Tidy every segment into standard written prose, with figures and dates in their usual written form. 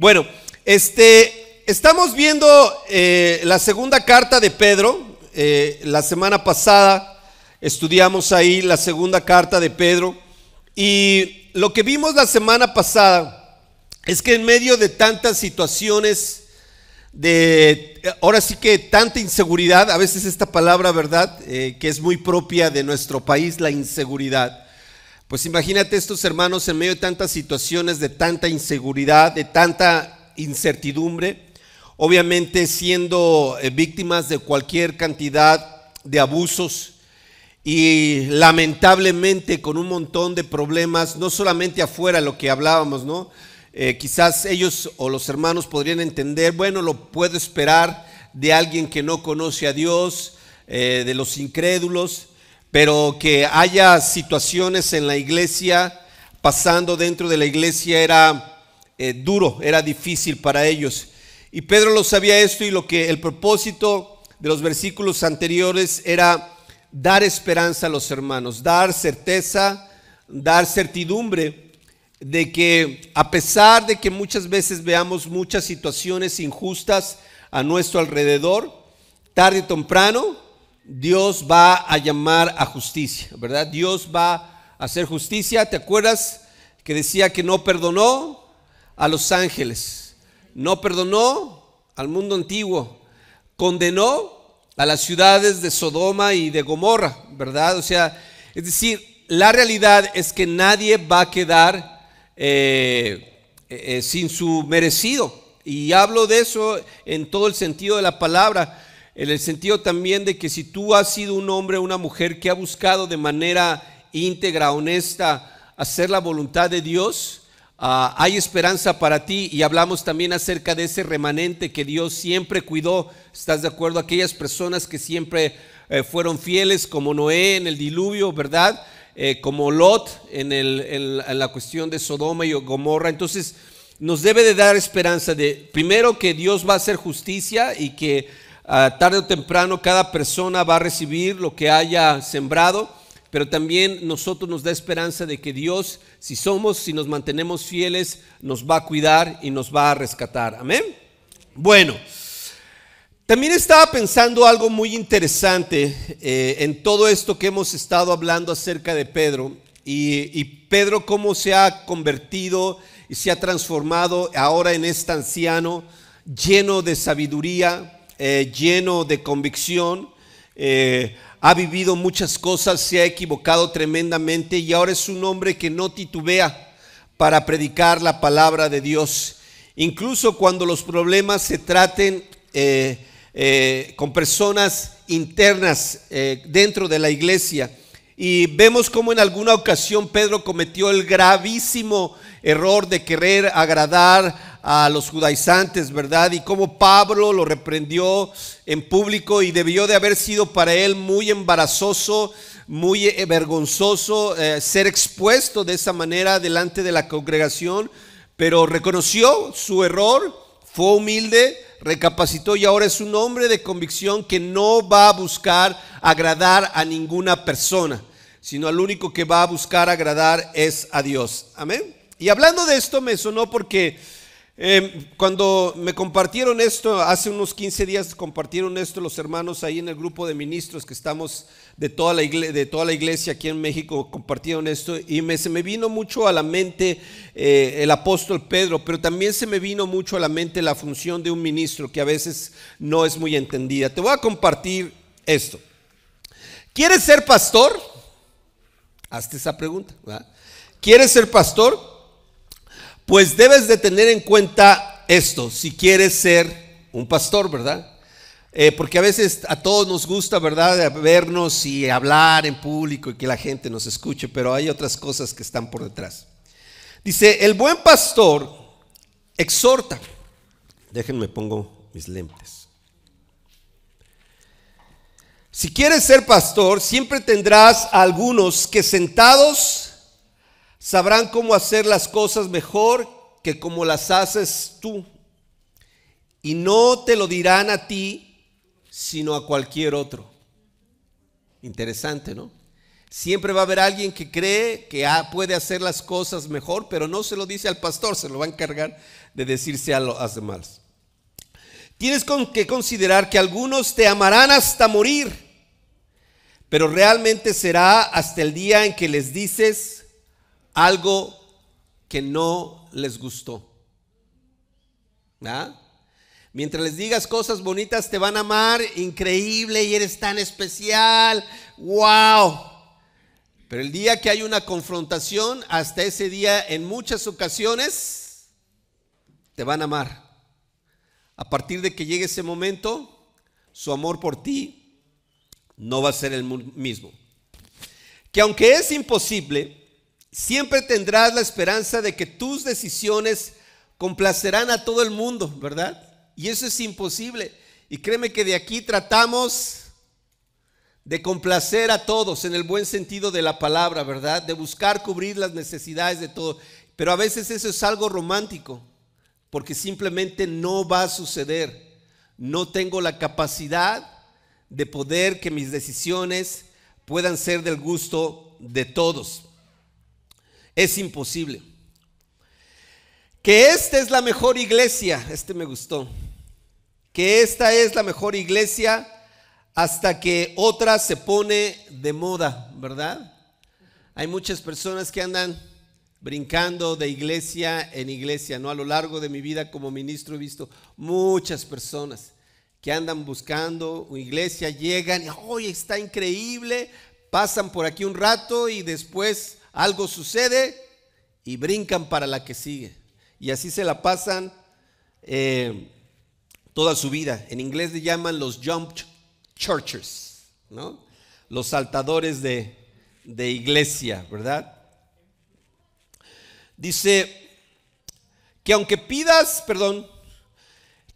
Bueno, estamos viendo la segunda carta de Pedro. La semana pasada estudiamos ahí la segunda carta de Pedro. Y lo que vimos la semana pasada es que en medio de tantas situaciones, ahora sí que tanta inseguridad, a veces esta palabra, ¿verdad? Que es muy propia de nuestro país, la inseguridad. Pues imagínate estos hermanos en medio de tantas situaciones, de tanta inseguridad, de tanta incertidumbre, obviamente siendo víctimas de cualquier cantidad de abusos y lamentablemente con un montón de problemas, no solamente afuera lo que hablábamos, ¿no? Quizás ellos o los hermanos podrían entender, bueno, lo puedo esperar de alguien que no conoce a Dios, de los incrédulos, pero que haya situaciones en la iglesia, pasando dentro de la iglesia era duro, era difícil para ellos. Y Pedro lo sabía esto, y el propósito de los versículos anteriores era dar esperanza a los hermanos, dar certeza, dar certidumbre de que a pesar de que muchas veces veamos muchas situaciones injustas a nuestro alrededor, tarde o temprano Dios va a llamar a justicia, ¿verdad? Dios va a hacer justicia. ¿Te acuerdas que decía que no perdonó a los ángeles, no perdonó al mundo antiguo, condenó a las ciudades de Sodoma y de Gomorra, ¿verdad? O sea, es decir, la realidad es que nadie va a quedar sin su merecido. Y hablo de eso en todo el sentido de la palabra, en el sentido también de que si tú has sido un hombre o una mujer que ha buscado de manera íntegra, honesta, hacer la voluntad de Dios, hay esperanza para ti. Y hablamos también acerca de ese remanente que Dios siempre cuidó. ¿Estás de acuerdo? Aquellas personas que siempre fueron fieles, como Noé en el diluvio, ¿verdad? Como Lot en la cuestión de Sodoma y Gomorra. Entonces nos debe de dar esperanza de, primero, que Dios va a hacer justicia y que tarde o temprano cada persona va a recibir lo que haya sembrado, pero también nosotros nos da esperanza de que Dios, si nos mantenemos fieles, nos va a cuidar y nos va a rescatar. Amén. Bueno, también estaba pensando algo muy interesante en todo esto que hemos estado hablando acerca de Pedro y Pedro, cómo se ha convertido y se ha transformado ahora en este anciano lleno de sabiduría, lleno de convicción. Ha vivido muchas cosas, se ha equivocado tremendamente y ahora es un hombre que no titubea para predicar la palabra de Dios. Incluso cuando los problemas se traten con personas internas dentro de la iglesia. Y vemos cómo en alguna ocasión Pedro cometió el gravísimo error de querer agradar a los judaizantes, ¿verdad? Y cómo Pablo lo reprendió en público, y debió de haber sido para él muy embarazoso, muy vergonzoso ser expuesto de esa manera delante de la congregación, pero reconoció su error, fue humilde, recapacitó y ahora es un hombre de convicción que no va a buscar agradar a ninguna persona, sino al único que va a buscar agradar es a Dios. Amén. Y hablando de esto me sonó porque cuando me compartieron esto, hace unos 15 días compartieron esto los hermanos ahí en el grupo de ministros que estamos de toda la iglesia aquí en México, compartieron esto y se me vino mucho a la mente el apóstol Pedro, pero también se me vino mucho a la mente la función de un ministro que a veces no es muy entendida. Te voy a compartir esto. ¿Quieres ser pastor? Hazte esa pregunta, ¿verdad? ¿Quieres ser pastor? Pues debes de tener en cuenta esto, si quieres ser un pastor, ¿verdad? Porque a veces a todos nos gusta, ¿verdad?, vernos y hablar en público y que la gente nos escuche, pero hay otras cosas que están por detrás. Dice, el buen pastor exhorta. Déjenme pongo mis lentes. Si quieres ser pastor, siempre tendrás a algunos que sentados sabrán cómo hacer las cosas mejor que como las haces tú. Y no te lo dirán a ti, sino a cualquier otro. Interesante, ¿no? Siempre va a haber alguien que cree que puede hacer las cosas mejor, pero no se lo dice al pastor, se lo va a encargar de decirse a los demás. Tienes que considerar que algunos te amarán hasta morir, pero realmente será hasta el día en que les dices algo que no les gustó. ¿Ah? Mientras les digas cosas bonitas, te van a amar, increíble, y eres tan especial, wow. Pero el día que hay una confrontación, hasta ese día, en muchas ocasiones, te van a amar. A partir de que llegue ese momento, su amor por ti no va a ser el mismo. Que aunque es imposible, siempre tendrás la esperanza de que tus decisiones complacerán a todo el mundo, ¿verdad? Y eso es imposible. Y créeme que de aquí tratamos de complacer a todos en el buen sentido de la palabra, ¿verdad? De buscar cubrir las necesidades de todos. Pero a veces eso es algo romántico, porque simplemente no va a suceder. No tengo la capacidad de poder que mis decisiones puedan ser del gusto de todos. Es imposible. Que esta es la mejor iglesia, me gustó. Que esta es la mejor iglesia hasta que otra se pone de moda, ¿verdad? Hay muchas personas que andan brincando de iglesia en iglesia, ¿no? A lo largo de mi vida como ministro he visto muchas personas que andan buscando una iglesia, llegan y ¡oye, está increíble! Pasan por aquí un rato y después algo sucede y brincan para la que sigue. Y así se la pasan toda su vida. En inglés le llaman los jump churches, ¿no? Los saltadores de iglesia, ¿verdad? Dice que aunque pidas,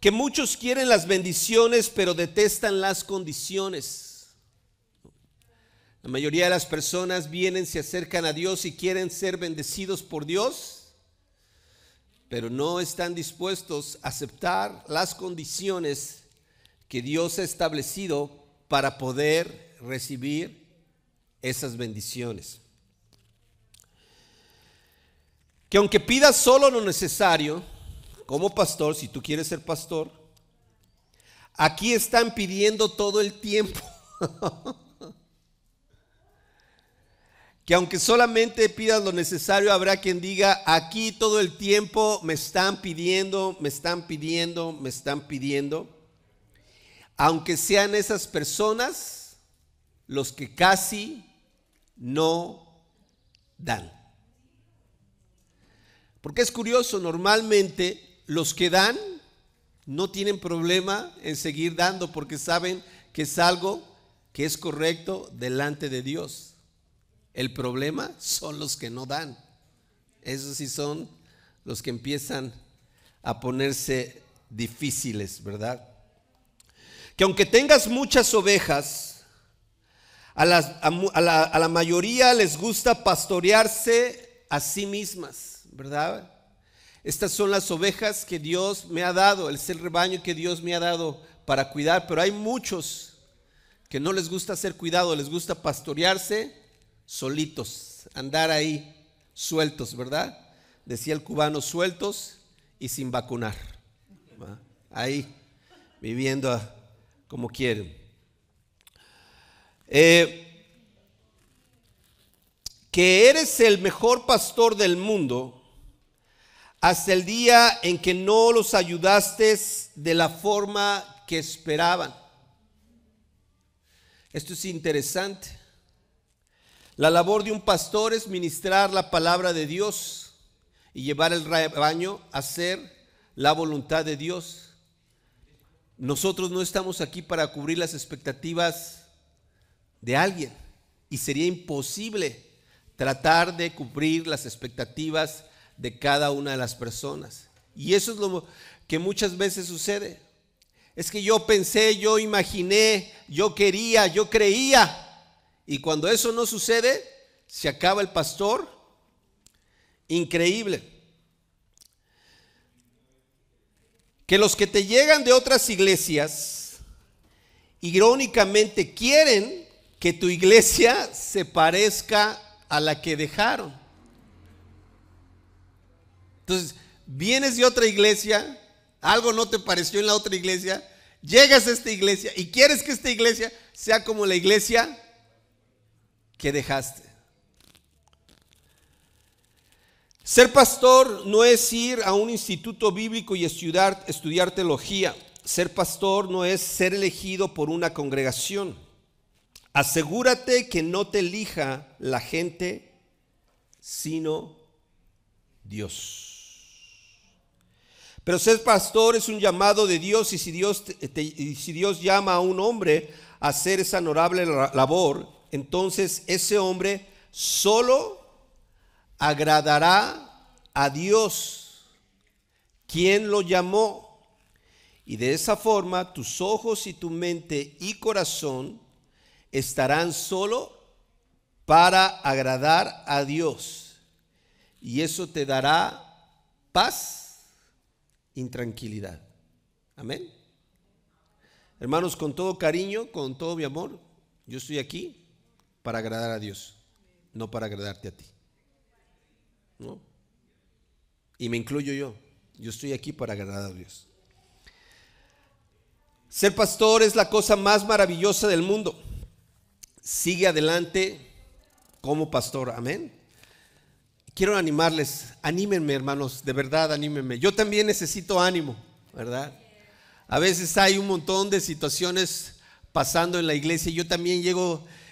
que muchos quieren las bendiciones, pero detestan las condiciones. La mayoría de las personas vienen, se acercan a Dios y quieren ser bendecidos por Dios, pero no están dispuestos a aceptar las condiciones que Dios ha establecido para poder recibir esas bendiciones. Que aunque pidas solo lo necesario, como pastor, si tú quieres ser pastor, aquí están pidiendo todo el tiempo. Que aunque solamente pidas lo necesario, habrá quien diga, aquí todo el tiempo me están pidiendo, me están pidiendo, me están pidiendo. Aunque sean esas personas los que casi no dan. Porque es curioso, normalmente los que dan no tienen problema en seguir dando porque saben que es algo que es correcto delante de Dios. El problema son los que no dan. Esos sí son los que empiezan a ponerse difíciles, ¿verdad? Que aunque tengas muchas ovejas, a la mayoría les gusta pastorearse a sí mismas, ¿verdad? Estas son las ovejas que Dios me ha dado, es el rebaño que Dios me ha dado para cuidar, pero hay muchos que no les gusta ser cuidado, les gusta pastorearse solitos, andar ahí sueltos, ¿verdad? Decía el cubano, sueltos y sin vacunar, ¿verdad? Ahí viviendo como quieren. Que eres el mejor pastor del mundo hasta el día en que no los ayudaste de la forma que esperaban. Esto es interesante. La labor de un pastor es ministrar la palabra de Dios y llevar el rebaño a hacer la voluntad de Dios. Nosotros no estamos aquí para cubrir las expectativas de alguien y sería imposible tratar de cubrir las expectativas de cada una de las personas. Y eso es lo que muchas veces sucede. Es que yo pensé, yo imaginé, yo quería, yo creía. Y cuando eso no sucede, se acaba el pastor. Increíble. Que los que te llegan de otras iglesias, irónicamente quieren que tu iglesia se parezca a la que dejaron. Entonces, vienes de otra iglesia, algo no te pareció en la otra iglesia, llegas a esta iglesia y quieres que esta iglesia sea como la iglesia que dejaste. Ser pastor no es ir a un instituto bíblico y estudiar teología. Ser pastor no es ser elegido por una congregación. Asegúrate que no te elija la gente, sino Dios. Pero ser pastor es un llamado de Dios, y si Dios llama a un hombre a hacer esa honorable labor, entonces ese hombre solo agradará a Dios, quien lo llamó. Y de esa forma tus ojos y tu mente y corazón estarán solo para agradar a Dios. Y eso te dará paz, intranquilidad. Amén. Hermanos, con todo cariño, con todo mi amor, yo estoy aquí para agradar a Dios, no para agradarte a ti. ¿No? Y me incluyo yo. Yo estoy aquí para agradar a Dios. Ser pastor es la cosa más maravillosa del mundo. Sigue adelante como pastor. Amén. Quiero animarles, anímenme, hermanos, de verdad, anímenme. Yo también necesito ánimo, ¿verdad? A veces hay un montón de situaciones pasando en la iglesia y yo también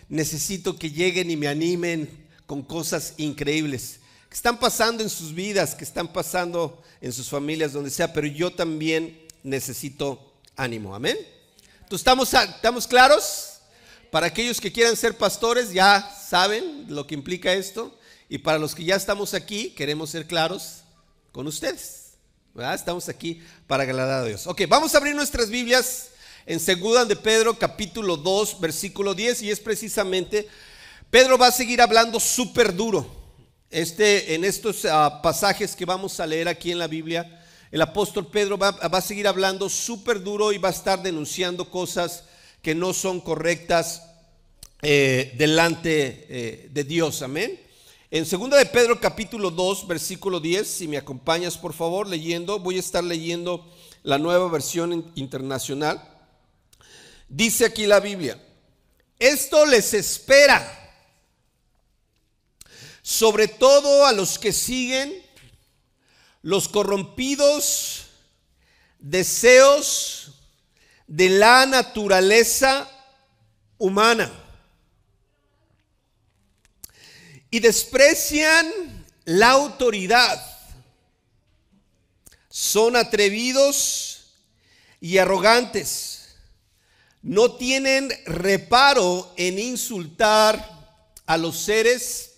necesito que lleguen y me animen con cosas increíbles que están pasando en sus vidas, que están pasando en sus familias, donde sea, pero yo también necesito ánimo. Amén. Entonces, ¿estamos claros? Para aquellos que quieran ser pastores, ya saben lo que implica esto. Y para los que ya estamos aquí, queremos ser claros con ustedes, ¿verdad? Estamos aquí para agradar a Dios. Ok, vamos a abrir nuestras Biblias en 2 de Pedro, capítulo 2, versículo 10. Y es precisamente, Pedro va a seguir hablando súper duro. En estos pasajes que vamos a leer aquí en la Biblia, el apóstol Pedro va a seguir hablando súper duro y va a estar denunciando cosas que no son correctas delante de Dios. Amén. En 2 de Pedro capítulo 2 versículo 10, si me acompañas por favor leyendo, voy a estar leyendo la Nueva Versión Internacional. Dice aquí la Biblia: esto les espera, sobre todo a los que siguen los corrompidos deseos de la naturaleza humana y desprecian la autoridad. Son atrevidos y arrogantes. No tienen reparo en insultar a los seres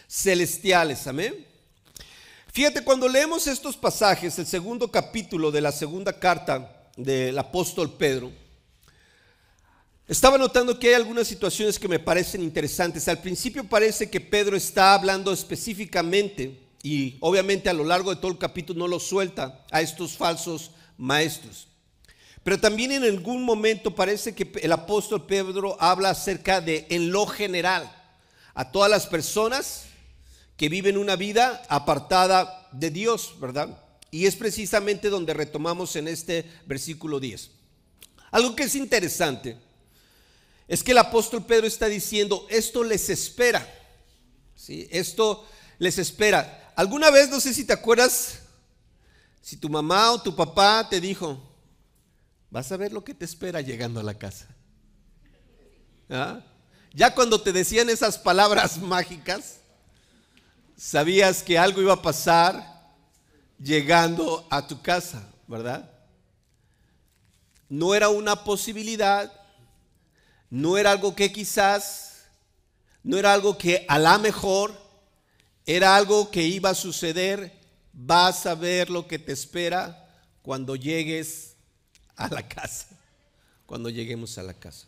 celestiales. Amén. Fíjate, cuando leemos estos pasajes, el segundo capítulo de la segunda carta del apóstol Pedro, estaba notando que hay algunas situaciones que me parecen interesantes. Al principio parece que Pedro está hablando específicamente, y obviamente a lo largo de todo el capítulo no lo suelta, a estos falsos maestros. Pero también en algún momento parece que el apóstol Pedro habla acerca de, en lo general, a todas las personas que viven una vida apartada de Dios, ¿verdad? Y es precisamente donde retomamos en este versículo 10. Algo que es interesante es que el apóstol Pedro está diciendo, esto les espera, ¿sí? Esto les espera. ¿Alguna vez, no sé si te acuerdas, si tu mamá o tu papá te dijo, vas a ver lo que te espera llegando a la casa? ¿Ah? Ya cuando te decían esas palabras mágicas, sabías que algo iba a pasar llegando a tu casa, ¿verdad? No era una posibilidad, no era algo que quizás, no era algo que a la mejor, era algo que iba a suceder. Vas a ver lo que te espera cuando llegues a la casa, cuando lleguemos a la casa.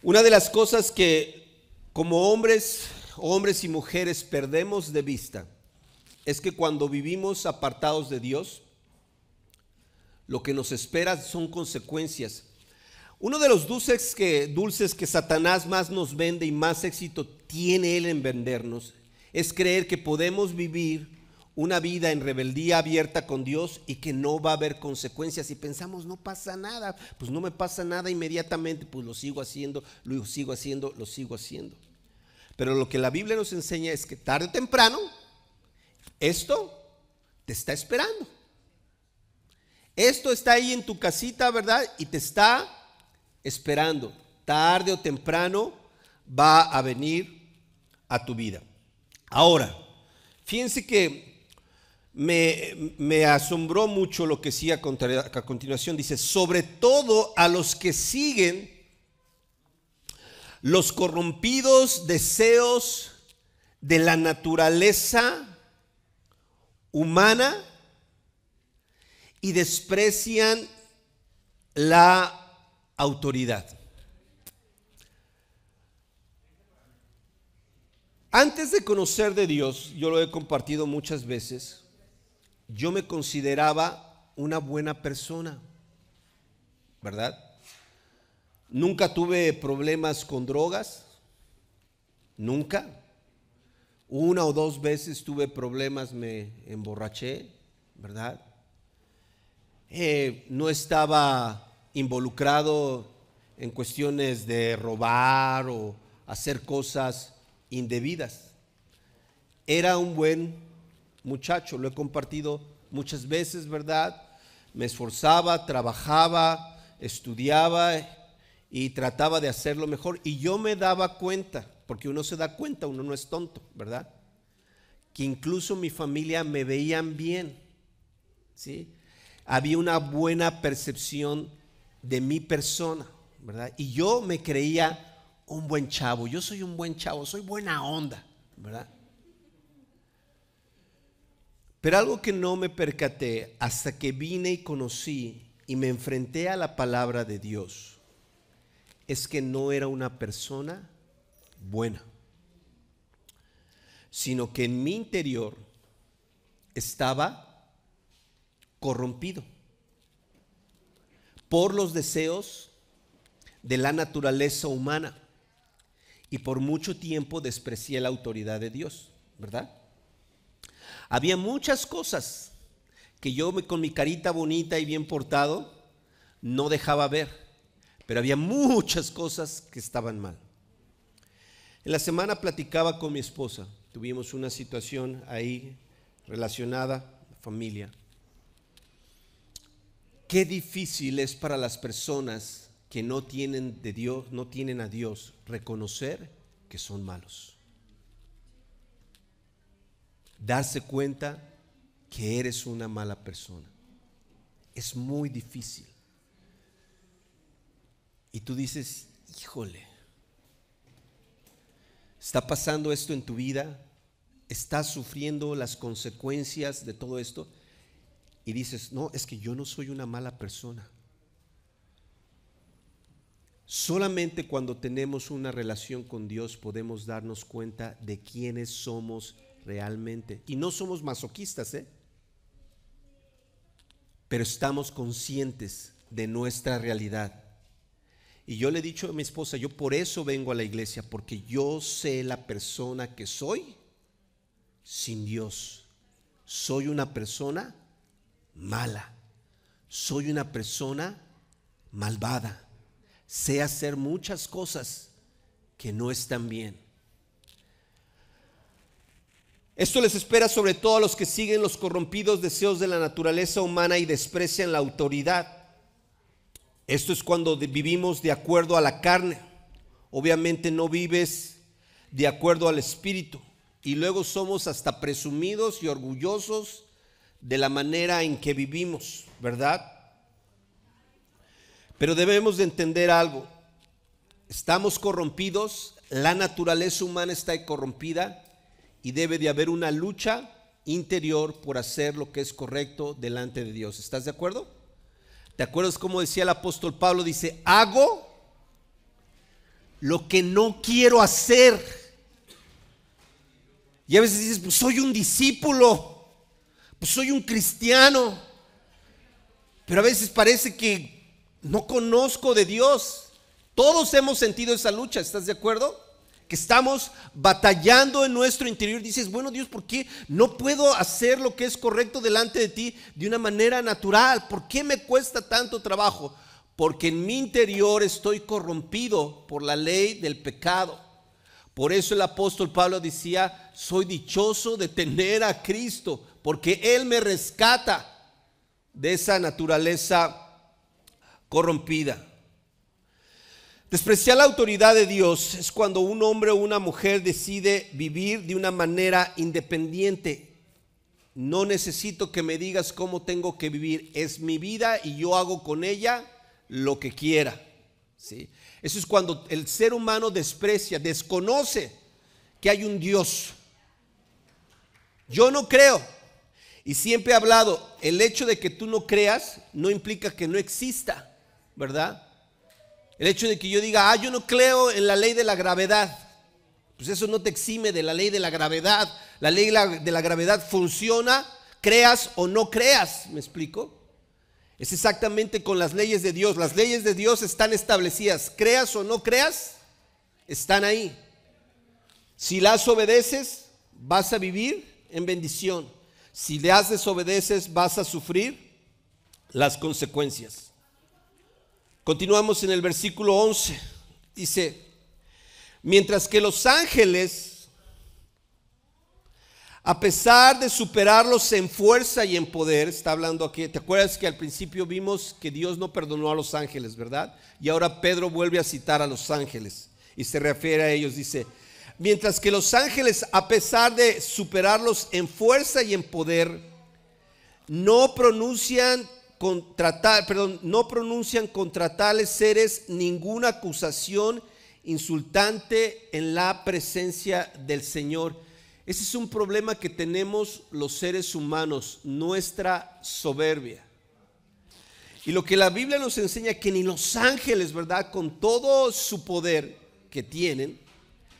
Una de las cosas que como hombres y mujeres perdemos de vista es que cuando vivimos apartados de Dios, lo que nos espera son consecuencias. Uno de los dulces que Satanás más nos vende y más éxito tiene él en vendernos es creer que podemos vivir una vida en rebeldía abierta con Dios y que no va a haber consecuencias. Y pensamos, no pasa nada, pues no me pasa nada inmediatamente, pues lo sigo haciendo, lo sigo haciendo, lo sigo haciendo. Pero lo que la Biblia nos enseña es que tarde o temprano esto te está esperando. Esto está ahí en tu casita, ¿verdad? Y te está esperando. Tarde o temprano va a venir a tu vida. Ahora, fíjense que me asombró mucho lo que decía a continuación. Dice, sobre todo a los que siguen los corrompidos deseos de la naturaleza humana y desprecian la autoridad. Antes de conocer de Dios, yo lo he compartido muchas veces, yo me consideraba una buena persona, ¿verdad? Nunca tuve problemas con drogas, nunca. Una o dos veces tuve problemas, me emborraché, ¿verdad? No estaba involucrado en cuestiones de robar o hacer cosas indebidas. Era un buen muchacho, lo he compartido muchas veces, ¿verdad? Me esforzaba, trabajaba, estudiaba y trataba de hacerlo mejor. Y yo me daba cuenta, porque uno se da cuenta, uno no es tonto, ¿verdad? Que incluso mi familia me veían bien, ¿sí? Había una buena percepción de mi persona, ¿verdad? Y yo me creía un buen chavo. Yo soy un buen chavo, soy buena onda, ¿verdad? Pero algo que no me percaté hasta que vine y conocí y me enfrenté a la palabra de Dios es que no era una persona buena, sino que en mi interior estaba corrompido por los deseos de la naturaleza humana y por mucho tiempo desprecié la autoridad de Dios, ¿verdad? Había muchas cosas que yo con mi carita bonita y bien portado no dejaba ver, pero había muchas cosas que estaban mal. En la semana platicaba con mi esposa, tuvimos una situación ahí relacionada a familia. Qué difícil es para las personas que no tienen de Dios, no tienen a Dios, reconocer que son malos. Darse cuenta que eres una mala persona. Es muy difícil. Y tú dices, híjole, ¿está pasando esto en tu vida? ¿Estás sufriendo las consecuencias de todo esto? Y dices, no, es que yo no soy una mala persona. Solamente cuando tenemos una relación con Dios podemos darnos cuenta de quiénes somos realmente. Y no somos masoquistas, pero estamos conscientes de nuestra realidad. Y yo le he dicho a mi esposa, yo por eso vengo a la iglesia, porque yo sé la persona que soy sin Dios. Soy una persona mala, soy una persona malvada, sé hacer muchas cosas que no están bien. Esto les espera sobre todo a los que siguen los corrompidos deseos de la naturaleza humana y desprecian la autoridad. Esto es cuando vivimos de acuerdo a la carne. Obviamente no vives de acuerdo al Espíritu. Y luego somos hasta presumidos y orgullosos de la manera en que vivimos, ¿verdad? Pero debemos de entender algo. Estamos corrompidos, la naturaleza humana está corrompida y debe de haber una lucha interior por hacer lo que es correcto delante de Dios. ¿Estás de acuerdo? ¿Te acuerdas cómo decía el apóstol Pablo? Dice, hago lo que no quiero hacer. Y a veces dices, pues soy un discípulo, pues soy un cristiano, pero a veces parece que no conozco de Dios. Todos hemos sentido esa lucha, ¿estás de acuerdo? Que estamos batallando en nuestro interior. Dices, bueno, Dios, ¿por qué no puedo hacer lo que es correcto delante de ti de una manera natural? ¿Por qué me cuesta tanto trabajo? Porque en mi interior estoy corrompido por la ley del pecado. Por eso el apóstol Pablo decía, soy dichoso de tener a Cristo, porque Él me rescata de esa naturaleza corrompida. Despreciar la autoridad de Dios es cuando un hombre o una mujer decide vivir de una manera independiente. No necesito que me digas cómo tengo que vivir, es mi vida y yo hago con ella lo que quiera. ¿Sí? Eso es cuando el ser humano desprecia, desconoce que hay un Dios. Yo no creo, y siempre he hablado, el hecho de que tú no creas no implica que no exista, ¿verdad? El hecho de que yo diga, yo no creo en la ley de la gravedad, pues eso no te exime de la ley de la gravedad. La ley de la gravedad funciona, creas o no creas, ¿me explico? Es exactamente con las leyes de Dios. Las leyes de Dios están establecidas, creas o no creas, están ahí. Si las obedeces, vas a vivir en bendición. Si las desobedeces, vas a sufrir las consecuencias. Continuamos en el versículo 11. Dice, mientras que los ángeles, a pesar de superarlos en fuerza y en poder, está hablando aquí, ¿te acuerdas que al principio vimos que Dios no perdonó a los ángeles, verdad? Y ahora Pedro vuelve a citar a los ángeles y se refiere a ellos, dice, mientras que los ángeles, a pesar de superarlos en fuerza y en poder, no pronuncian contra tales seres ninguna acusación insultante en la presencia del Señor. Ese es un problema que tenemos los seres humanos, nuestra soberbia. Y lo que la Biblia nos enseña que ni los ángeles, ¿verdad?, con todo su poder que tienen,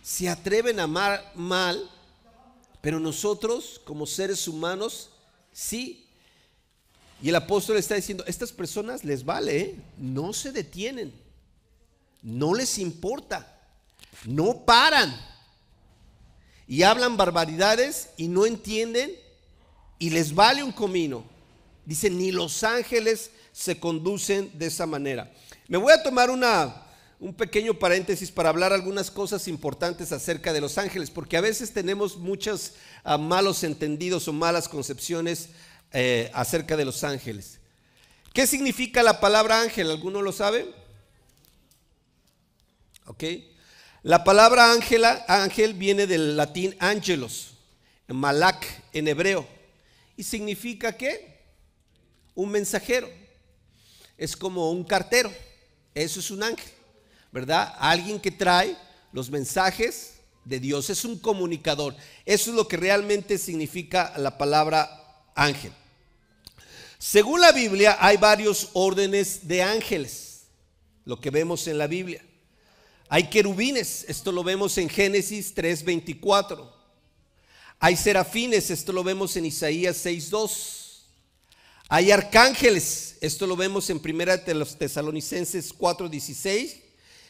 se atreven a amar mal, pero nosotros como seres humanos sí. Y el apóstol está diciendo, estas personas les vale, no se detienen, no les importa, no paran y hablan barbaridades y no entienden y les vale un comino. Dice, ni los ángeles se conducen de esa manera. Me voy a tomar un pequeño paréntesis para hablar algunas cosas importantes acerca de los ángeles, porque a veces tenemos muchos malos entendidos o malas concepciones acerca de los ángeles. ¿Qué significa la palabra ángel? ¿Alguno lo sabe? Ok. La palabra ángel viene del latín angelos, malak en hebreo, y significa ¿qué? Un mensajero. Es como un cartero. Eso es un ángel, ¿verdad? Alguien que trae los mensajes de Dios. Es un comunicador. Eso es lo que realmente significa la palabra ángel. Según la Biblia, hay varios órdenes de ángeles, lo que vemos en la Biblia. Hay querubines, esto lo vemos en Génesis 3:24. Hay serafines, esto lo vemos en Isaías 6:2. Hay arcángeles, esto lo vemos en 1 de los Tesalonicenses 4:16.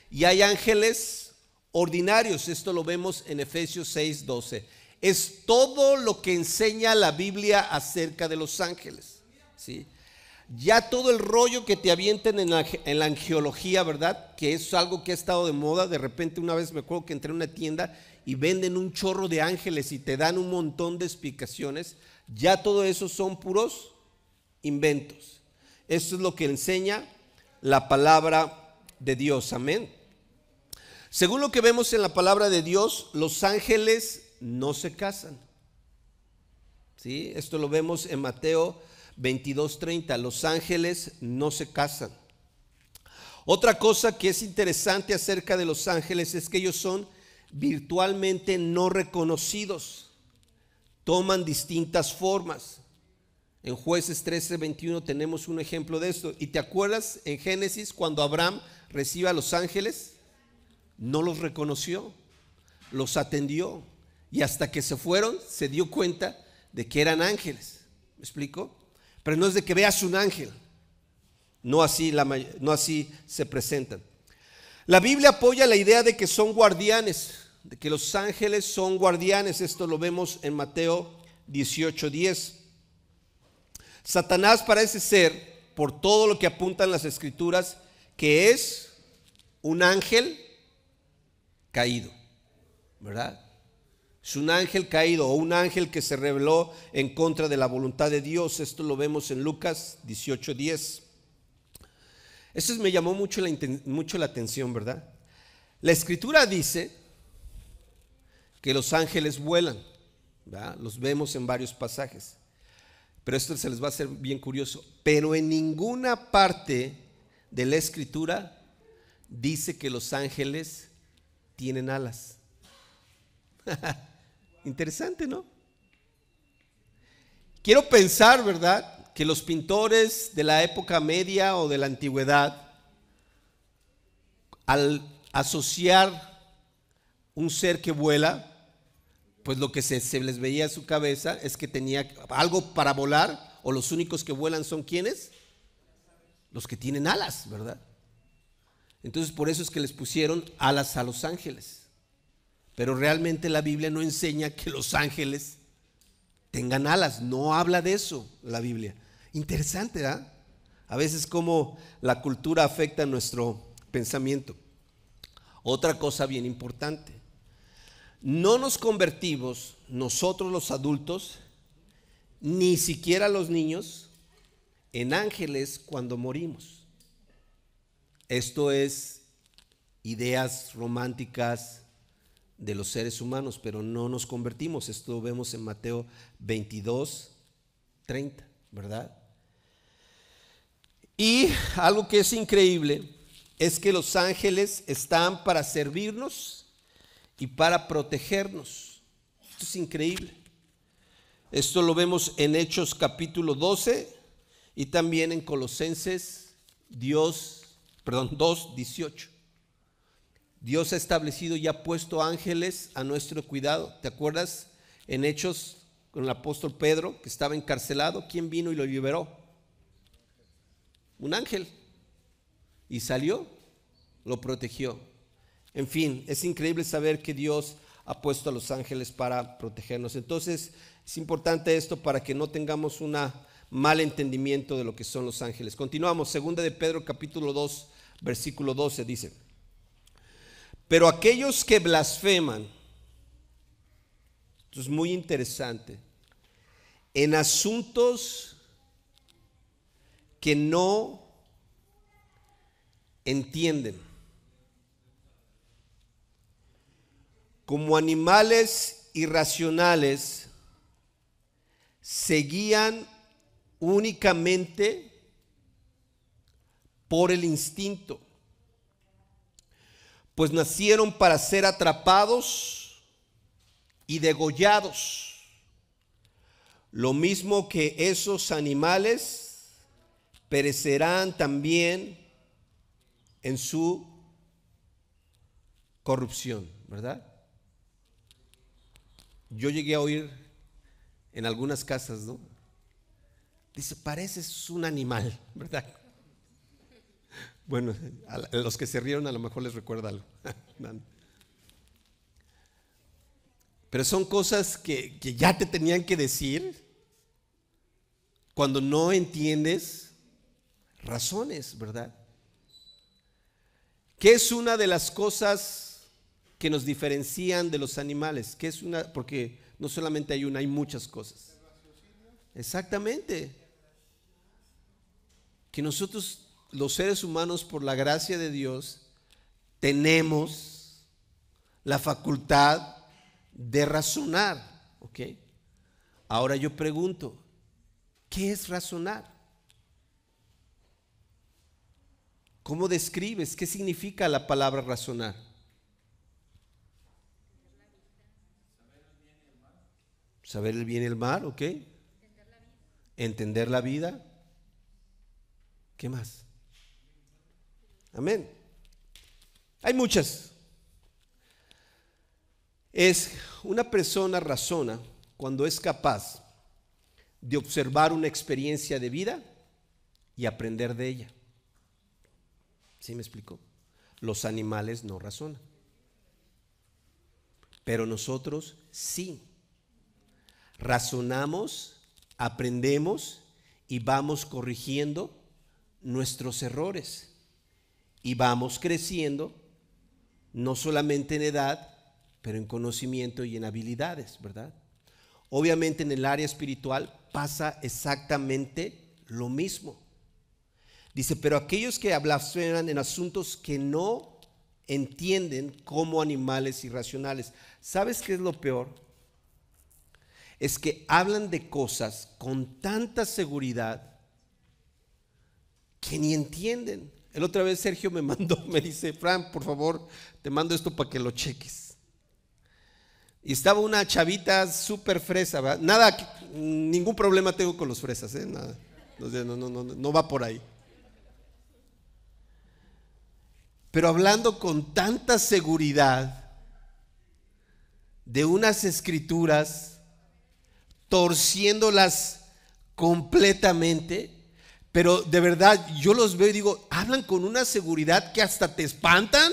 Y hay ángeles ordinarios, esto lo vemos en Efesios 6:12. Es todo lo que enseña la Biblia acerca de los ángeles. ¿Sí? Ya todo el rollo que te avienten en la angelología, ¿verdad? Que es algo que ha estado de moda. De repente una vez me acuerdo que entré en una tienda y venden un chorro de ángeles y te dan un montón de explicaciones. Ya todo eso son puros inventos. Esto es lo que enseña la palabra de Dios. Amén. Según lo que vemos en la palabra de Dios, los ángeles no se casan. ¿Sí? Esto lo vemos en Mateo 22:30. Los ángeles no se casan. Otra cosa que es interesante acerca de los ángeles es que ellos son virtualmente no reconocidos. Toman distintas formas. En Jueces 13:21 tenemos un ejemplo de esto. ¿Y te acuerdas en Génesis cuando Abraham recibe a los ángeles? No los reconoció, los atendió y hasta que se fueron se dio cuenta de que eran ángeles. ¿Me explico? Pero no es de que veas un ángel. no así se presentan. La Biblia apoya la idea de que son guardianes, de que los ángeles son guardianes. Esto lo vemos en Mateo 18:10. Satanás parece ser, por todo lo que apuntan las Escrituras, que es un ángel caído, ¿verdad? Es un ángel caído o un ángel que se rebeló en contra de la voluntad de Dios. Esto lo vemos en Lucas 18:10. Esto me llamó mucho la atención, ¿verdad? La Escritura dice que los ángeles vuelan, ¿verdad? Los vemos en varios pasajes. Pero esto se les va a hacer bien curioso. Pero en ninguna parte de la Escritura dice que los ángeles tienen alas. Interesante, ¿no? Quiero pensar, ¿verdad?, que los pintores de la época media o de la antigüedad, al asociar un ser que vuela, pues lo que se les veía a su cabeza es que tenía algo para volar, o los únicos que vuelan son ¿quiénes? Los que tienen alas, ¿verdad? Entonces por eso es que les pusieron alas a los ángeles. Pero realmente la Biblia no enseña que los ángeles tengan alas, no habla de eso la Biblia. Interesante, ¿verdad? A veces cómo la cultura afecta nuestro pensamiento. Otra cosa bien importante: no nos convertimos nosotros los adultos, ni siquiera los niños, en ángeles cuando morimos. Esto es ideas románticas de los seres humanos, pero no nos convertimos. Esto lo vemos en Mateo 22:30, ¿verdad? Y algo que es increíble es que los ángeles están para servirnos y para protegernos. Esto es increíble. Esto lo vemos en Hechos capítulo 12 y también en Colosenses 2:18. Dios ha establecido y ha puesto ángeles a nuestro cuidado. ¿Te acuerdas en Hechos con el apóstol Pedro, que estaba encarcelado? ¿Quién vino y lo liberó? Un ángel. Y salió, lo protegió. En fin, es increíble saber que Dios ha puesto a los ángeles para protegernos. Entonces es importante esto para que no tengamos un mal entendimiento de lo que son los ángeles. Continuamos, 2 de Pedro capítulo 2 versículo 12 dice: pero aquellos que blasfeman, esto es muy interesante, en asuntos que no entienden, como animales irracionales, se guían únicamente por el instinto, pues nacieron para ser atrapados y degollados, lo mismo que esos animales perecerán también en su corrupción, ¿verdad? Yo llegué a oír en algunas casas, ¿no? Dice, pareces un animal, ¿verdad? Bueno, a los que se rieron a lo mejor les recuerda algo. Pero son cosas que ya te tenían que decir cuando no entiendes razones, ¿verdad? ¿Qué es una de las cosas que nos diferencian de los animales? ¿Qué es una? Porque no solamente hay una, hay muchas cosas. Exactamente. Que nosotros, los seres humanos, por la gracia de Dios, tenemos la facultad de razonar, ¿ok? Ahora yo pregunto, ¿qué es razonar? ¿Cómo describes? ¿Qué significa la palabra razonar? Saber el bien y el mal, ¿ok? Entender la vida. ¿Qué más? Amén. Hay muchas. Es una persona razona cuando es capaz de observar una experiencia de vida y aprender de ella. ¿Sí me explicó? Los animales no razonan, pero nosotros sí. Razonamos, aprendemos y vamos corrigiendo nuestros errores. Y vamos creciendo, no solamente en edad, pero en conocimiento y en habilidades, ¿verdad? Obviamente en el área espiritual pasa exactamente lo mismo. Dice, pero aquellos que blasfeman en asuntos que no entienden como animales irracionales. ¿Sabes qué es lo peor? Es que hablan de cosas con tanta seguridad que ni entienden. El otra vez Sergio me dice, Fran, por favor, te mando esto para que lo cheques. Y estaba una chavita súper fresa, ¿verdad? Nada, ningún problema tengo con los fresas, nada. No va por ahí. Pero hablando con tanta seguridad de unas escrituras, torciéndolas completamente, pero de verdad yo los veo y digo, hablan con una seguridad que hasta te espantan,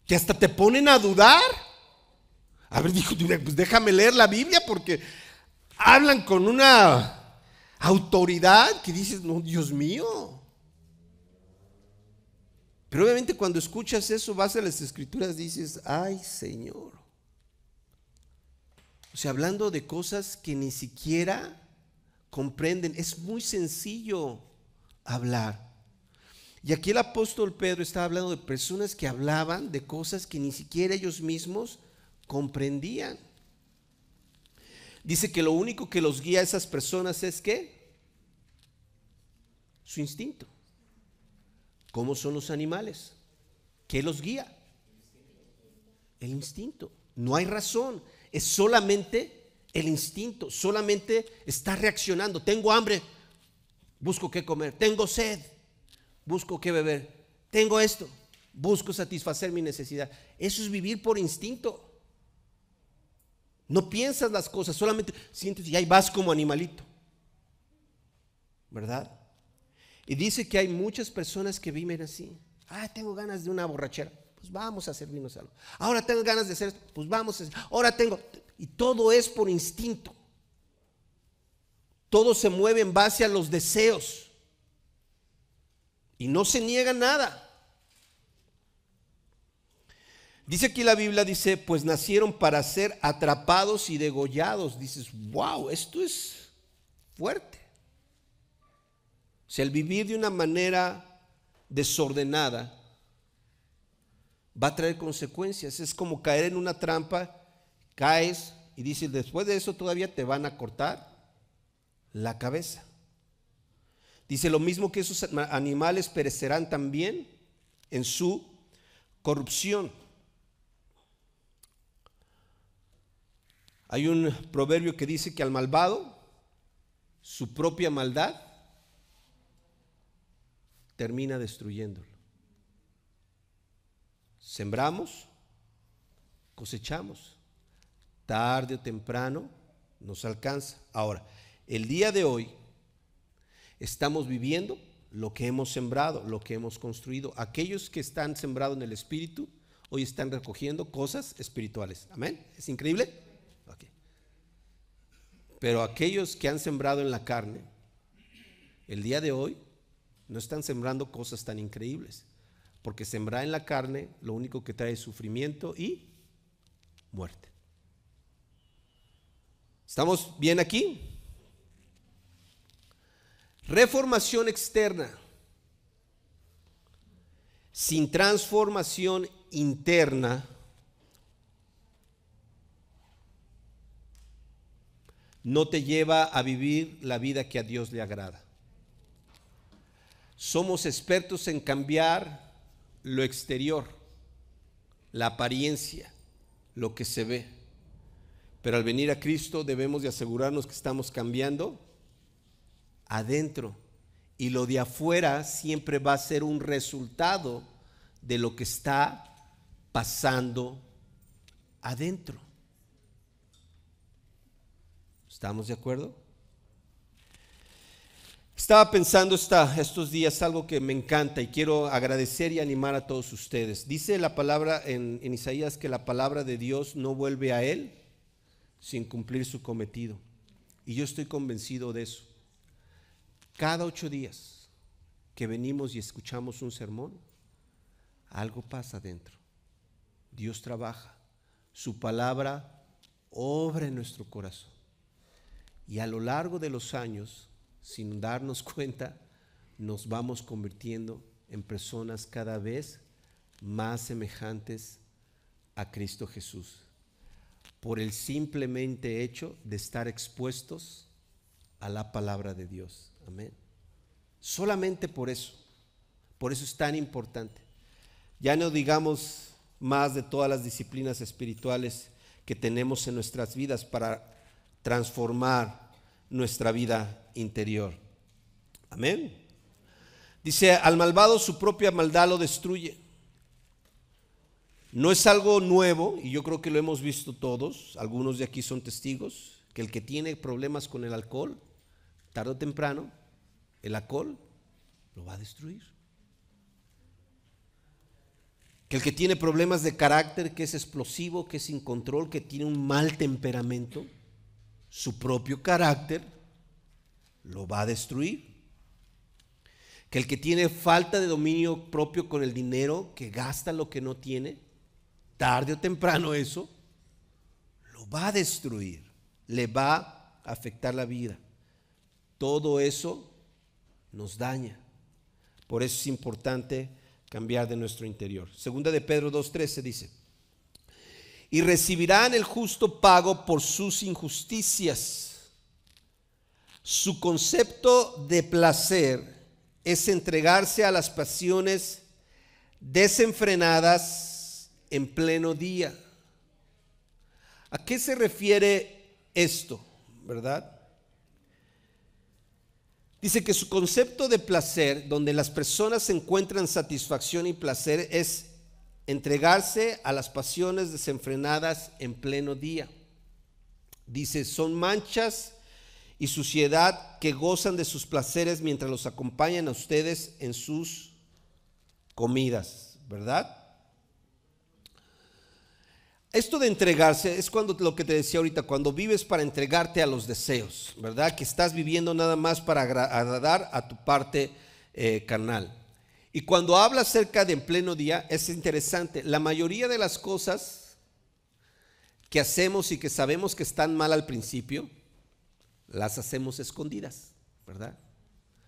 que hasta te ponen a dudar. A ver, dijo, pues déjame leer la Biblia, porque hablan con una autoridad que dices, no, Dios mío. Pero obviamente cuando escuchas eso, vas a las escrituras, dices, ay Señor. O sea, hablando de cosas que ni siquiera comprenden. Es muy sencillo hablar. Y aquí el apóstol Pedro está hablando de personas que hablaban de cosas que ni siquiera ellos mismos comprendían. Dice que lo único que los guía a esas personas es ¿qué? Su instinto. ¿Cómo son los animales? ¿Qué los guía? El instinto. No hay razón. Es solamente el instinto. Solamente está reaccionando. Tengo hambre, busco qué comer. Tengo sed, busco qué beber. Tengo esto, busco satisfacer mi necesidad. Eso es vivir por instinto. No piensas las cosas, solamente sientes y ahí vas como animalito, ¿verdad? Y dice que hay muchas personas que viven así. Tengo ganas de una borrachera, pues vamos a servirnos algo. Ahora tengo ganas de hacer esto, pues vamos a hacer. Ahora tengo, y todo es por instinto. Todo se mueve en base a los deseos. Y no se niega nada. Dice aquí la Biblia, dice, pues nacieron para ser atrapados y degollados. Dices, wow, esto es fuerte. O sea, el vivir de una manera desordenada va a traer consecuencias. Es como caer en una trampa, caes y dices, después de eso todavía te van a cortar la cabeza. Dice lo mismo que esos animales perecerán también en su corrupción. Hay un proverbio que dice que al malvado su propia maldad termina destruyéndolo. Sembramos, cosechamos. Tarde o temprano nos alcanza. Ahora, el día de hoy estamos viviendo lo que hemos sembrado, lo que hemos construido. Aquellos que están sembrados en el Espíritu, hoy están recogiendo cosas espirituales. ¿Amén? ¿Es increíble? Okay. Pero aquellos que han sembrado en la carne, el día de hoy no están sembrando cosas tan increíbles, porque sembrar en la carne lo único que trae es sufrimiento y muerte. ¿Estamos bien aquí? Reformación externa sin transformación interna no te lleva a vivir la vida que a Dios le agrada. Somos expertos en cambiar lo exterior, la apariencia, lo que se ve. Pero al venir a Cristo debemos de asegurarnos que estamos cambiando adentro. Y lo de afuera siempre va a ser un resultado de lo que está pasando adentro. ¿Estamos de acuerdo? Estaba pensando estos días algo que me encanta y quiero agradecer y animar a todos ustedes. Dice la palabra en Isaías que la palabra de Dios no vuelve a él sin cumplir su cometido. Y yo estoy convencido de eso. Cada 8 días que venimos y escuchamos un sermón, algo pasa dentro. Dios trabaja. Su palabra obra en nuestro corazón. Y a lo largo de los años, sin darnos cuenta, nos vamos convirtiendo en personas cada vez más semejantes a Cristo Jesús, por el simplemente hecho de estar expuestos a la palabra de Dios. Amén. Solamente por eso es tan importante. Ya no digamos más de todas las disciplinas espirituales que tenemos en nuestras vidas para transformar nuestra vida interior. Amén. Dice, al malvado su propia maldad lo destruye. No es algo nuevo, y yo creo que lo hemos visto todos, algunos de aquí son testigos, que el que tiene problemas con el alcohol, tarde o temprano, el alcohol lo va a destruir. Que el que tiene problemas de carácter, que es explosivo, que es sin control, que tiene un mal temperamento, su propio carácter lo va a destruir. Que el que tiene falta de dominio propio con el dinero, que gasta lo que no tiene, tarde o temprano eso lo va a destruir, le va a afectar la vida. Todo eso nos daña. Por eso es importante cambiar de nuestro interior. Segunda de Pedro 2:13 dice: y recibirán el justo pago por sus injusticias. Su concepto de placer es entregarse a las pasiones desenfrenadas en pleno día. ¿A qué se refiere esto? ¿Verdad? Dice que su concepto de placer, donde las personas encuentran satisfacción y placer, es entregarse a las pasiones desenfrenadas en pleno día. Dice, son manchas y suciedad que gozan de sus placeres mientras los acompañan a ustedes en sus comidas, ¿verdad? Esto de entregarse es cuando, lo que te decía ahorita, cuando vives para entregarte a los deseos, ¿verdad? Que estás viviendo nada más para agradar a tu parte carnal. Y cuando habla acerca de en pleno día, es interesante. La mayoría de las cosas que hacemos y que sabemos que están mal al principio, las hacemos escondidas, ¿verdad?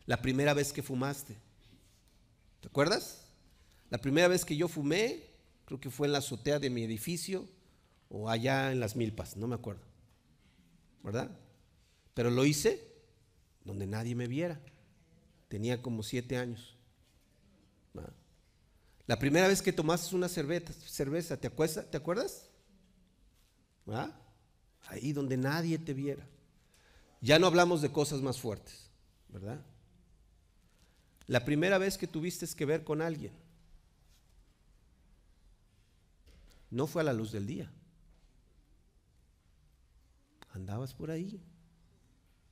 La primera vez que fumaste, ¿te acuerdas? La primera vez que yo fumé, creo que fue en la azotea de mi edificio o allá en Las Milpas, no me acuerdo, ¿verdad? Pero lo hice donde nadie me viera. Tenía como 7 años. ¿verdad? La primera vez que tomaste una cerveza, ¿te acuerdas? ¿verdad? Ahí donde nadie te viera. Ya no hablamos de cosas más fuertes, ¿verdad? La primera vez que tuviste que ver con alguien, no fue a la luz del día. Andabas por ahí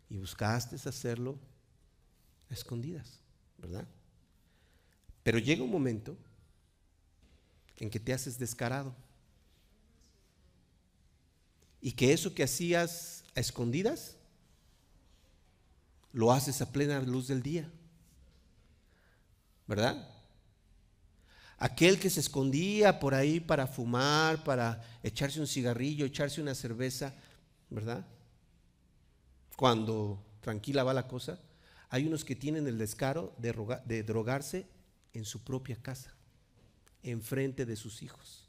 y buscaste hacerlo a escondidas, ¿verdad? Pero llega un momento en que te haces descarado y que eso que hacías a escondidas lo haces a plena luz del día, ¿verdad? Aquel que se escondía por ahí para fumar, para echarse un cigarrillo, echarse una cerveza, ¿verdad? Cuando tranquila va la cosa, hay unos que tienen el descaro de drogarse en su propia casa, enfrente de sus hijos.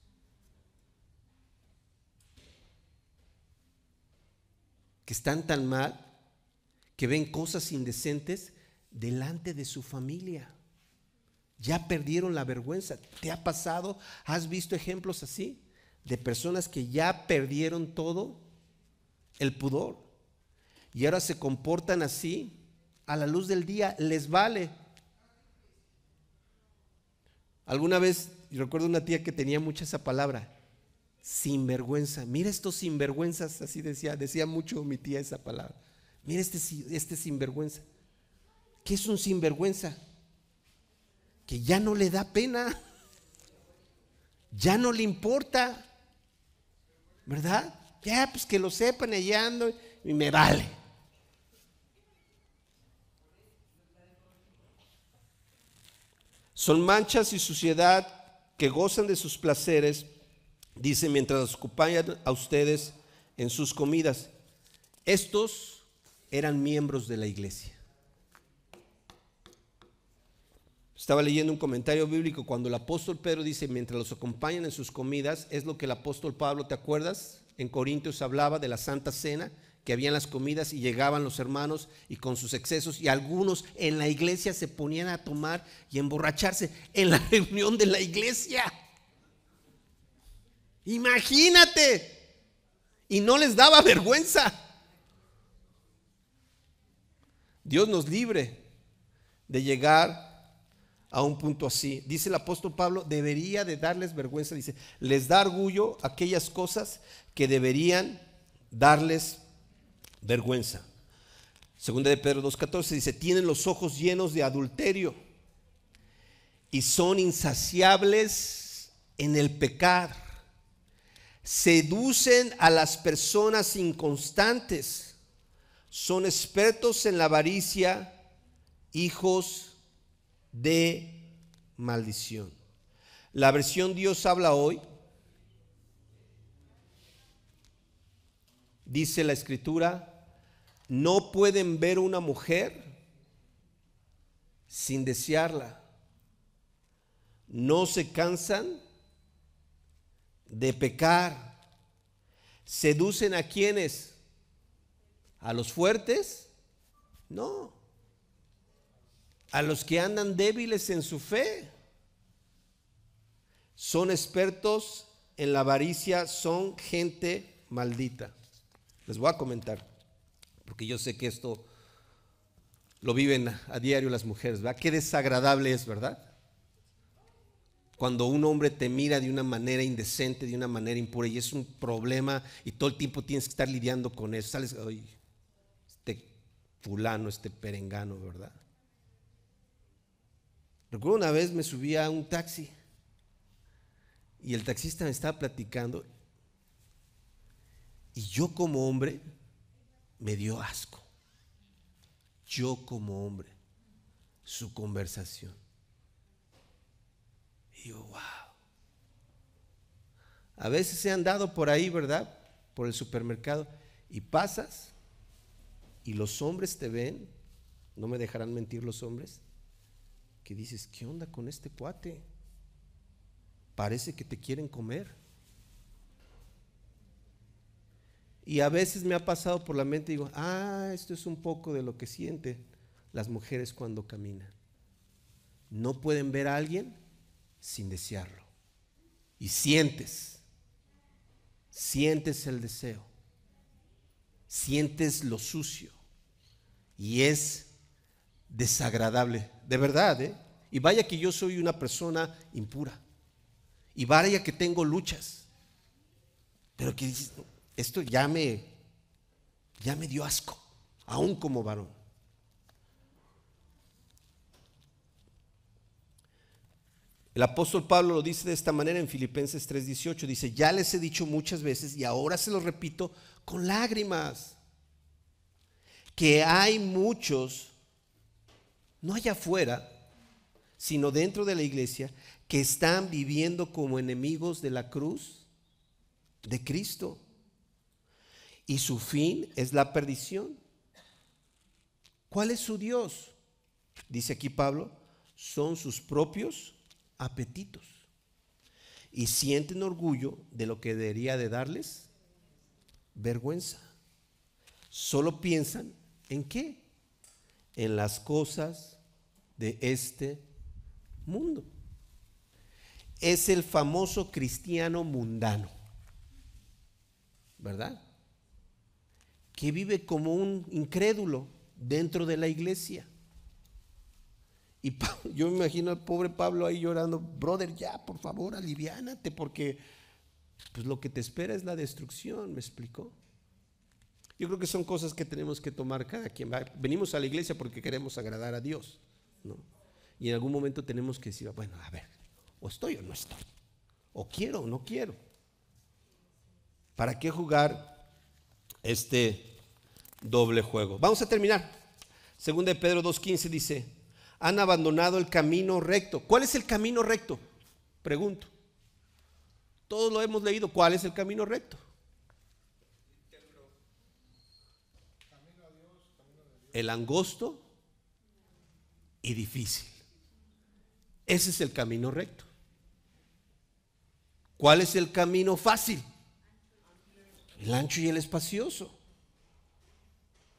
Que están tan mal que ven cosas indecentes delante de su familia. Ya perdieron la vergüenza. ¿Te ha pasado? ¿Has visto ejemplos así? De personas que ya perdieron todo el pudor y ahora se comportan así a la luz del día, les vale. Alguna vez, yo recuerdo una tía que tenía mucha esa palabra, sinvergüenza. Mira estos sinvergüenzas, así decía mucho mi tía esa palabra. Mira este sinvergüenza. ¿Qué es un sinvergüenza? Que ya no le da pena, ya no le importa, ¿verdad? Ya, pues que lo sepan, allá ando y me vale. Son manchas y suciedad que gozan de sus placeres, dice, mientras los acompañan a ustedes en sus comidas. Estos eran miembros de la iglesia. Estaba leyendo un comentario bíblico cuando el apóstol Pedro dice, mientras los acompañan en sus comidas, es lo que el apóstol Pablo, ¿te acuerdas? En Corintios hablaba de la Santa Cena, que habían las comidas y llegaban los hermanos y con sus excesos, y algunos en la iglesia se ponían a tomar y emborracharse en la reunión de la iglesia. Imagínate. Y no les daba vergüenza. Dios nos libre de llegar a un punto así. Dice el apóstol Pablo, debería de darles vergüenza. Dice, les da orgullo aquellas cosas que deberían darles vergüenza. Segunda de Pedro 2:14 dice, tienen los ojos llenos de adulterio y son insaciables en el pecar. Seducen a las personas inconstantes. Son expertos en la avaricia, hijos de maldición. La versión Dios habla hoy dice la escritura, no pueden ver una mujer sin desearla. No se cansan de pecar. ¿Seducen a quiénes? ¿A los fuertes? No. A los que andan débiles en su fe. Son expertos en la avaricia, son gente maldita. Les voy a comentar, porque yo sé que esto lo viven a diario las mujeres, ¿verdad? Qué desagradable es, ¿verdad? Cuando un hombre te mira de una manera indecente, de una manera impura, y es un problema, y todo el tiempo tienes que estar lidiando con eso. Sales, ay, este fulano, este perengano, ¿verdad? Recuerdo una vez me subí a un taxi y el taxista me estaba platicando y yo como hombre me dio asco. Yo como hombre, su conversación. Y yo, wow. A veces se han dado por ahí, ¿verdad? Por el supermercado y pasas y los hombres te ven, no me dejarán mentir los hombres, que dices, ¿qué onda con este cuate? Parece que te quieren comer. Y a veces me ha pasado por la mente y digo, esto es un poco de lo que sienten las mujeres cuando caminan. No pueden ver a alguien sin desearlo. Y sientes el deseo, sientes lo sucio y es desagradable, de verdad, ¿eh? Y vaya que yo soy una persona impura y vaya que tengo luchas, pero que dices, esto ya me dio asco, aún como varón. El apóstol Pablo lo dice de esta manera en Filipenses 3:18, dice, ya les he dicho muchas veces y ahora se lo repito con lágrimas, que hay muchos, no allá afuera, sino dentro de la iglesia, que están viviendo como enemigos de la cruz de Cristo. Y su fin es la perdición. ¿Cuál es su Dios? Dice aquí Pablo, son sus propios apetitos. Y sienten orgullo de lo que debería de darles vergüenza. Solo piensan ¿en qué? En las cosas de este mundo. Es el famoso cristiano mundano, ¿verdad? Que vive como un incrédulo dentro de la iglesia. Y yo me imagino al pobre Pablo ahí llorando, brother, ya, por favor, aliviánate, porque pues lo que te espera es la destrucción, ¿me explicó? Yo creo que son cosas que tenemos que tomar cada quien. Venimos a la iglesia porque queremos agradar a Dios, ¿no? Y en algún momento tenemos que decir, bueno, a ver, o estoy o no estoy, o quiero o no quiero. ¿Para qué jugar este doble juego? Vamos a terminar. Segunda de Pedro 2:15 dice, han abandonado el camino recto. ¿Cuál es el camino recto? Pregunto. Todos lo hemos leído. ¿Cuál es el camino recto? El angosto y difícil. Ese es el camino recto. ¿Cuál es el camino fácil? El ancho y el espacioso.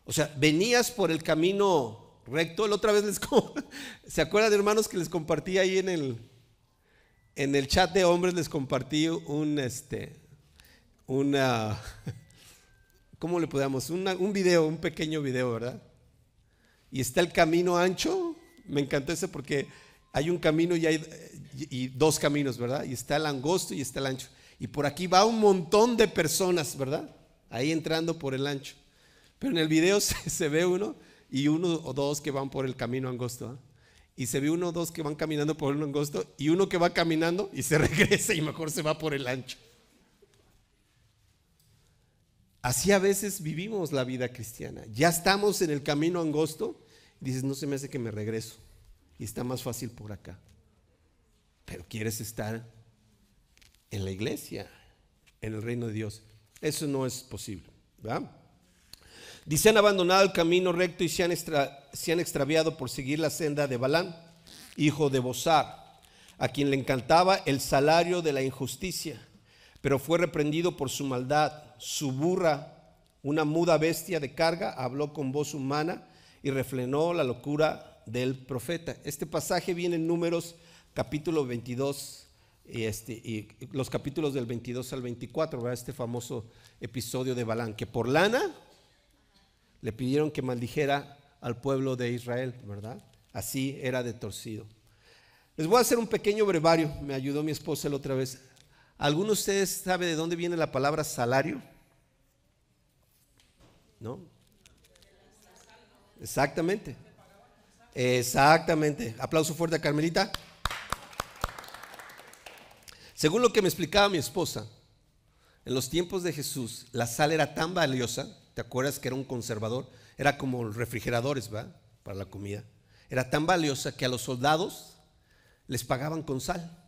O sea, venías por el camino recto. La otra vez ¿se acuerdan, hermanos, que les compartí ahí en el chat de hombres? Les compartí ¿cómo le podemos? Un video, un pequeño video, ¿verdad? Y está el camino ancho. Me encantó ese porque hay un camino y dos caminos, ¿verdad? Y está el angosto y está el ancho. Y por aquí va un montón de personas, ¿verdad? Ahí entrando por el ancho. Pero en el video se ve uno o dos que van por el camino angosto, ¿eh? Y se ve uno o dos que van caminando por el angosto y uno que va caminando y se regresa y mejor se va por el ancho. Así a veces vivimos la vida cristiana. Ya estamos en el camino angosto y dices, no se me hace que me regreso. Y está más fácil por acá. Pero quieres estar en la iglesia, en el reino de Dios. Eso no es posible, ¿verdad? Dice, han abandonado el camino recto y se han extraviado por seguir la senda de Balaam, hijo de Bosar, a quien le encantaba el salario de la injusticia, pero fue reprendido por su maldad. Su burra, una muda bestia de carga, habló con voz humana y refrenó la locura del profeta. Este pasaje viene en Números capítulo 22 y los capítulos del 22 al 24, ¿verdad? Este famoso episodio de Balaam, que por lana le pidieron que maldijera al pueblo de Israel, ¿verdad? Así era de torcido. Les voy a hacer un pequeño brevario. Me ayudó mi esposa la otra vez. ¿Alguno de ustedes sabe de dónde viene la palabra salario? ¿No? Exactamente. Exactamente. Aplauso fuerte a Carmelita. Según lo que me explicaba mi esposa, en los tiempos de Jesús, la sal era tan valiosa. ¿Te acuerdas que era un conservador? Era como los refrigeradores, ¿verdad? Para la comida. Era tan valiosa que a los soldados les pagaban con sal.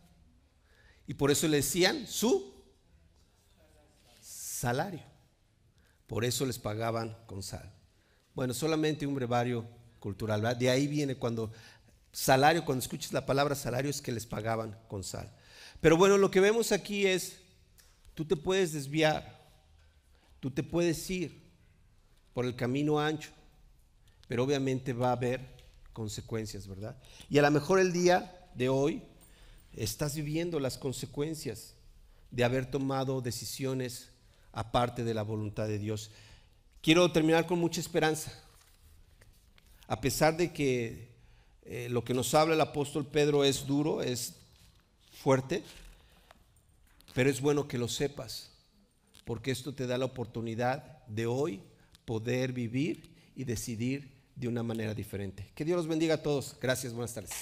Y por eso le decían su salario. Por eso les pagaban con sal. Bueno, solamente un brevario cultural, ¿verdad? De ahí viene cuando escuches la palabra salario, es que les pagaban con sal. Pero bueno, lo que vemos aquí es, tú te puedes desviar, tú te puedes ir por el camino ancho, pero obviamente va a haber consecuencias, ¿verdad? Y a lo mejor el día de hoy estás viviendo las consecuencias de haber tomado decisiones aparte de la voluntad de Dios. Quiero terminar con mucha esperanza. A pesar de que lo que nos habla el apóstol Pedro es duro, es fuerte, pero es bueno que lo sepas, porque esto te da la oportunidad de hoy poder vivir y decidir de una manera diferente. Que Dios los bendiga a todos. Gracias, buenas tardes.